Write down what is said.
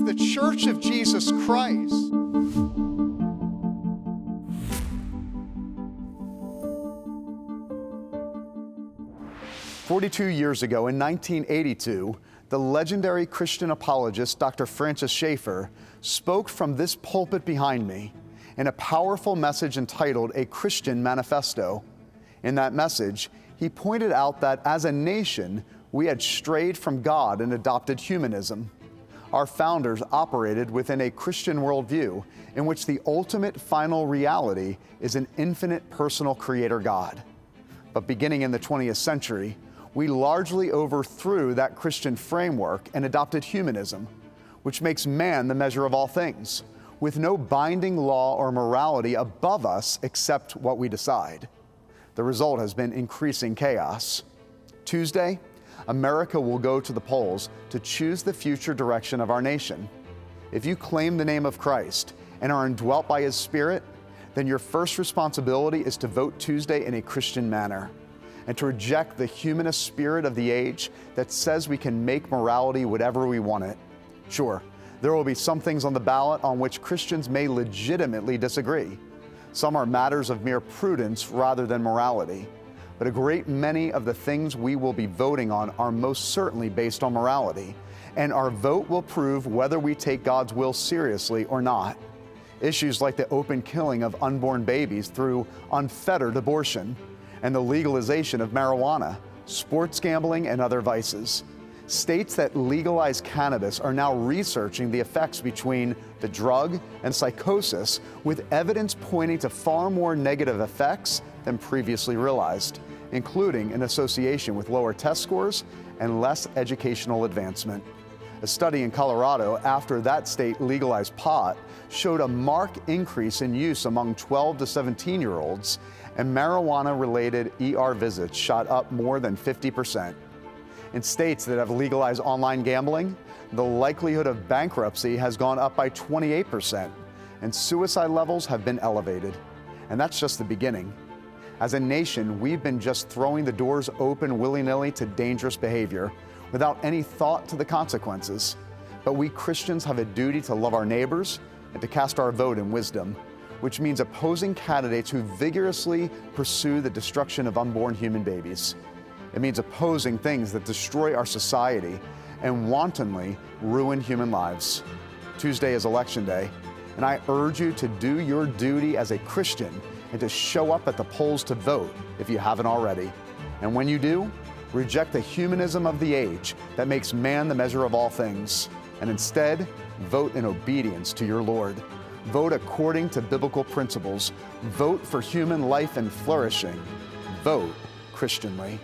the Church of Jesus Christ. "42 years ago, in 1982, the legendary Christian apologist Dr. Francis Schaeffer spoke from this pulpit behind me in a powerful message entitled A Christian Manifesto. In that message, he pointed out that as a nation, we had strayed from God and adopted humanism. Our founders operated within a Christian worldview in which the ultimate final reality is an infinite personal creator God. But beginning in the 20th century, we largely overthrew that Christian framework and adopted humanism, which makes man the measure of all things, with no binding law or morality above us except what we decide. The result has been increasing chaos. Tuesday, America will go to the polls to choose the future direction of our nation. If you claim the name of Christ and are indwelt by His Spirit, then your first responsibility is to vote Tuesday in a Christian manner and to reject the humanist spirit of the age that says we can make morality whatever we want it. Sure, there will be some things on the ballot on which Christians may legitimately disagree. Some are matters of mere prudence rather than morality. But a great many of the things we will be voting on are most certainly based on morality, and our vote will prove whether we take God's will seriously or not. Issues like the open killing of unborn babies through unfettered abortion, and the legalization of marijuana, sports gambling, and other vices. States that legalize cannabis are now researching the effects between the drug and psychosis, with evidence pointing to far more negative effects than previously realized, including an association with lower test scores and less educational advancement. A study in Colorado, after that state legalized pot, showed a marked increase in use among 12 to 17-year-olds, and marijuana-related ER visits shot up more than 50%. In states that have legalized online gambling, the likelihood of bankruptcy has gone up by 28%, and suicide levels have been elevated. And that's just the beginning. As a nation, we've been just throwing the doors open willy-nilly to dangerous behavior without any thought to the consequences. But we Christians have a duty to love our neighbors and to cast our vote in wisdom, which means opposing candidates who vigorously pursue the destruction of unborn human babies. It means opposing things that destroy our society and wantonly ruin human lives. Tuesday is Election Day, and I urge you to do your duty as a Christian and to show up at the polls to vote if you haven't already. And when you do, reject the humanism of the age that makes man the measure of all things, and instead, vote in obedience to your Lord. Vote according to biblical principles. Vote for human life and flourishing. Vote Christianly.